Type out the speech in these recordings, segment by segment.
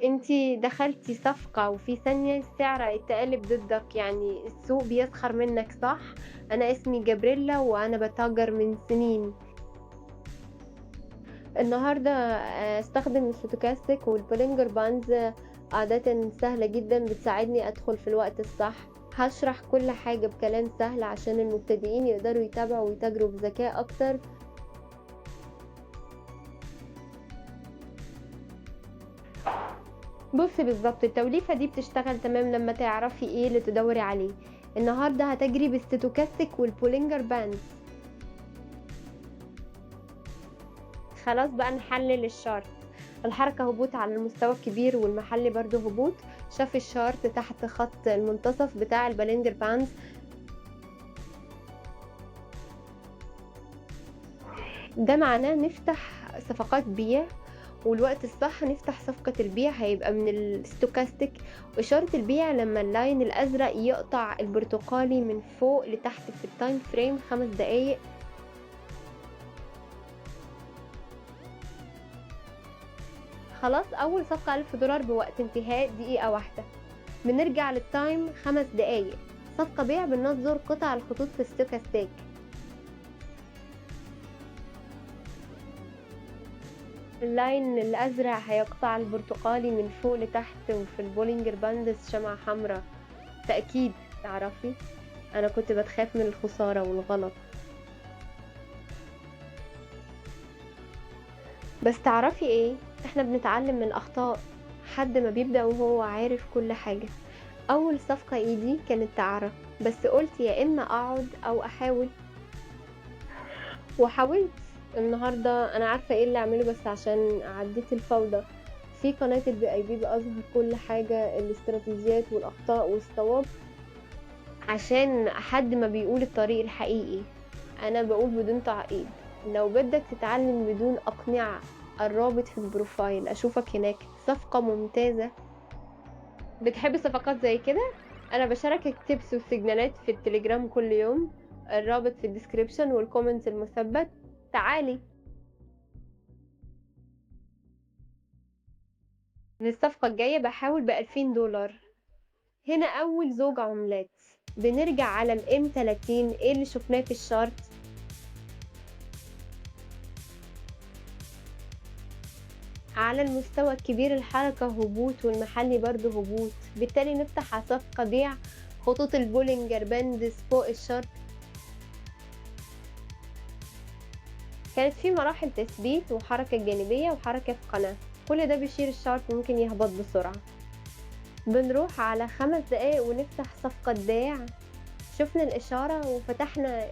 أنتِ دخلتِ صفقة وفي ثانية السعر اتقلب ضدك، يعني السوق بيسخر منك صح؟ أنا اسمي جابريلا وأنا باتاجر من سنين. النهارده أستخدم الstochastic والbollinger bands عادةً سهلة جدًا بتساعدني أدخل في الوقت الصح. هاشرح كل حاجة بكلام سهل عشان المبتدئين يقدروا يتابعوا ويتاجروا بذكاء أكتر. بُصّي بالضبط، التوليفة دي بتشتغل تمام لمّا تعرفي إيه اللي تدوّري عليه. النهارده هتجري بالstochastic والbollinger bands. خلاص بقى نحلل الشارت. الحركة هبوط على المستوى الكبير والمحلي برضه هبوط. شاف الشارت تحت خط المنتصف بتاع البالينجر باندز. ده معناه نفتح صفقات بيع، والوقت الصح نفتح صفقة البيع هيبقى من الستوكاستيك. وإشارة البيع لما اللاين الأزرق يقطع البرتقالي من فوق لتحت في التايم فريم 5 دقايق. خلاص أول صفقة $1000 بوقت انتهاء دقيقة واحدة. بنرجع للتايم 5 دقايق. صفقة بيع بننظر قطع الخطوط في الستوكاستيك. اللاين الأزرق هيقطع البرتقالي من فوق لتحت، وفي البولينجر باندس شمعة حمراء. تأكيد تعرفي، أنا كنت بتخاف من الخسارة والغلط. بس تعرفي إيه؟ إحنا بنتعلم من الأخطاء. حد ما بيبدأ وهو عارف كل حاجة. أول صفقة إيدي كانت تعرف، بس قلت يا إما أقعد أو أحاول. وحاولت. النهارده أنا عارفة إيه اللي أعمله، بس عشان عديت الفوضى في قناة الVIP بأظهر كل حاجة، الاستراتيجيات والأخطاء والصواب، عشان حد ما بيقول الطريق الحقيقي. أنا بقول بدون تعقيد. لو بدك تتعلم بدون أقنعة، الرابط في البروفايل. أشوفك هناك. صفقة ممتازة. بتحبي صفقات زي كده؟ أنا بشاركك تيبس وسيجنالات في التليجرام كل يوم. الرابط في الديسكريبشن والكومنت المثبت. تعالي. للصفقة الجاية بحاول ب$2000. هنا أول زوج عملات. بنرجع على الM30. ايه اللي شفناه في الشارت؟ على المستوى الكبير الحركة هبوط والمحلي برضه هبوط، بالتالي نفتح على صفقة بيع. خطوط البولينجر باندز فوق الشارت. كانت في مراحل تثبيت وحركة جانبية وحركة في قناة. كل ده بيشير الشارت ممكن يهبط بسرعة. بنروح على 5 دقايق ونفتح صفقة بيع. شفنا الإشارة وفتحنا.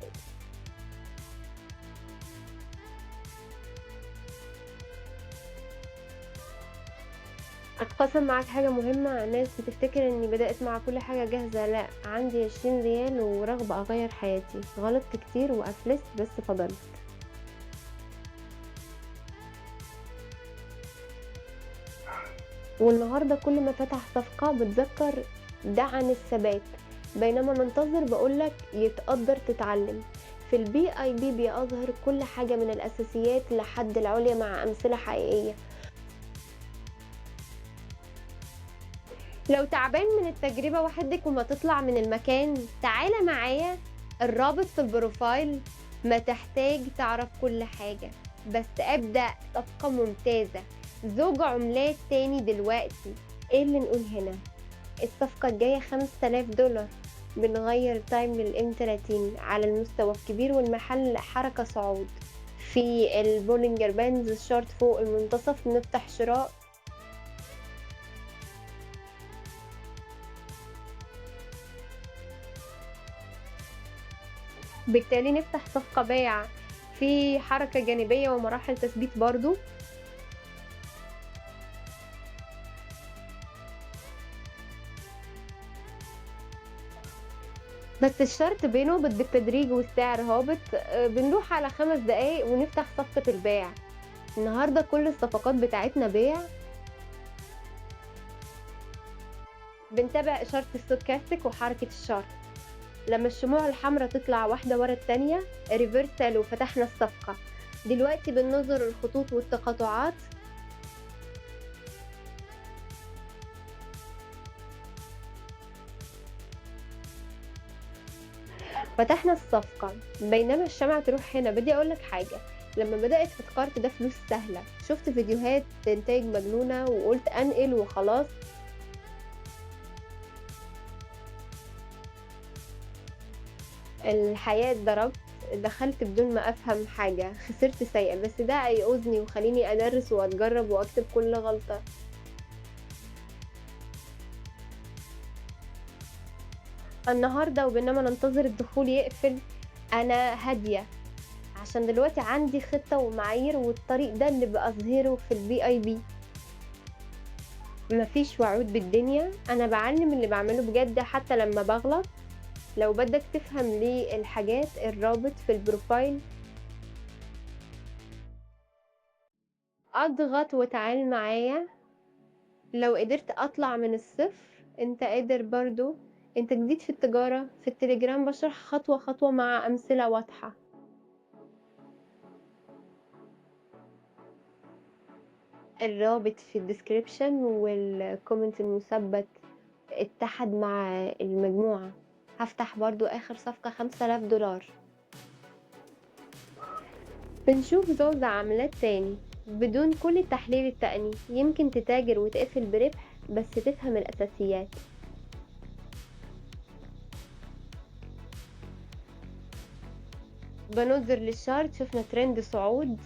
أتقاسم معاك حاجة مهمة. الناس بتفتكر إني بدأت مع كل حاجة جاهزة. لأ، عندي 20 ريال ورغبة أغير حياتي. غلطت كتير وأفلست بس فضلت. والنهاردة كل ما فتح صفقة بتذكر ده عن الثبات. بينما منتظر بقولك يتقدر تتعلم. في الBIB بيظهر كل حاجة من الأساسيات لحد العليا مع أمثلة حقيقية. لو تعبان من التجربة وحدك وما تطلع من المكان، تعالى معايا. الرابط في البروفايل. ما تحتاج تعرف كل حاجة، بس أبدأ صفقة ممتازة. زوج عملات تاني دلوقتي. ايه اللي نقول هنا؟ الصفقة الجاية $5000. بنغير تايم للM30 على المستوى الكبير والمحل حركة صعود. في البولينجر باندز الشارت فوق المنتصف نفتح شراء. بالتالي نفتح صفقة بيع. في حركة جانبية ومراحل تثبيت برضو. بس الشرط بينه بالتدريج والسعر هابط. بنروح على 5 دقايق ونفتح صفقة البيع. النهاردة كل الصفقات بتاعتنا بيع. بنتابع إشارة الستوكاستيك وحركة الشارت. لما الشموع الحمراء تطلع واحدة ورا التانية ريفرسال وفتحنا الصفقة. دلوقتي بننظر الخطوط والتقاطعات. فتحنا الصفقة، بينما الشمعة تروح هنا. بدي أقول لك حاجة، لما بدأت فكرت ده فلوس سهلة، شفت فيديوهات إنتاج مجنونة وقلت أنقل وخلاص. الحقيقة اتضربت، دخلت بدون ما أفهم حاجة، خسرت سيئة، بس ده هيعوزني وخليني أدرس وأتجرب وأكتب كل غلطة. النهاردة وبينما ننتظر الدخول يقفل أنا هادية، عشان دلوقتي عندي خطة ومعايير، والطريق ده اللي بأظهره في الVIP. مفيش وعود بالدنيا، أنا بعلم اللي بعمله بجد حتى لما بغلط. لو بدك تفهم ليه الحاجات، الرابط في البروفايل. اضغط وتعال معايا. لو قدرت اطلع من الصفر انت قادر برضو. انت جديد في التجارة، في التليجرام بشرح خطوة خطوة مع امثلة واضحة. الرابط في الديسكريبشن والكومنت المثبت اتحد مع المجموعة. هفتح برضو اخر صفقة $5000. بنشوف زوز عملات تاني بدون كل التحليل التقني. يمكن تتاجر وتقفل بربح بس تفهم الأساسيات. بنظر للشارت، شفنا ترند صعود،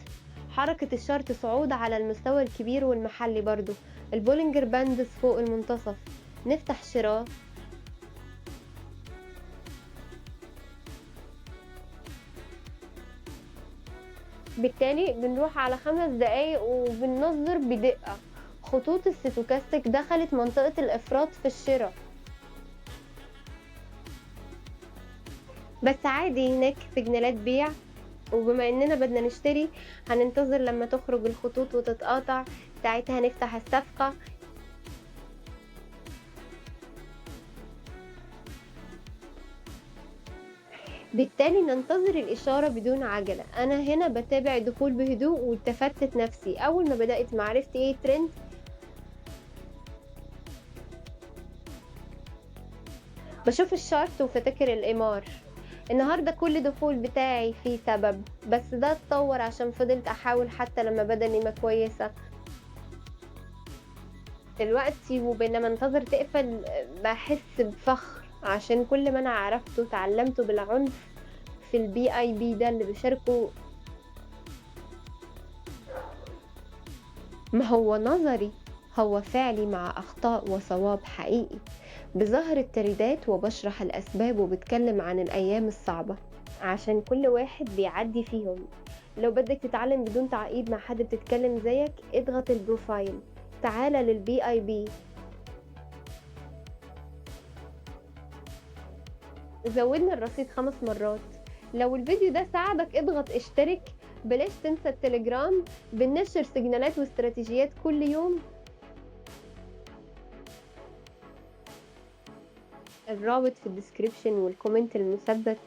حركة الشارت صعود على المستوى الكبير والمحلي برضو. البولينجر باندز فوق المنتصف، نفتح شراء. بالتالي بنروح على 5 دقايق وبننظر بدقة. خطوط الستوكاستيك دخلت منطقة الإفراط في الشراء، بس عادي هناك سيجنالات بيع. وبما اننا بدنا نشتري، هننتظر لما تخرج الخطوط وتتقاطع، ساعتها هنفتح الصفقة. بالتالي ننتظر الإشارة بدون عجلة. أنا هنا بتابع الدخول بهدوء والتفتت نفسي. أول ما بدأت معرفتي إيه ترند، بشوف الشارت وفتكر الإمار. النهاردة كل دخول بتاعي فيه سبب، بس ده اتطور عشان فضلت أحاول حتى لما بدني ما كويسة. دلوقتي وبينما انتظر تقفل بحس بفخر، عشان كل ما أنا عرفته وتعلمته بالعنف في الVIP ده اللي بيشاركوا. ما هو نظري، هو فعلي مع أخطاء وصواب حقيقي. بظهر التريدات وبشرح الأسباب وبتكلم عن الأيام الصعبة عشان كل واحد بيعدي فيهم. لو بدك تتعلم بدون تعقيد مع حد بتتكلم زيك، اضغط البروفايل، تعالى للVIP. زودنا الرصيد 5 مرات. لو الفيديو ده ساعدك اضغط اشترك. بلاش تنسى التليجرام، بننشر سيجنالات واستراتيجيات كل يوم. الرابط في الديسكريبشن والكومنت المثبت.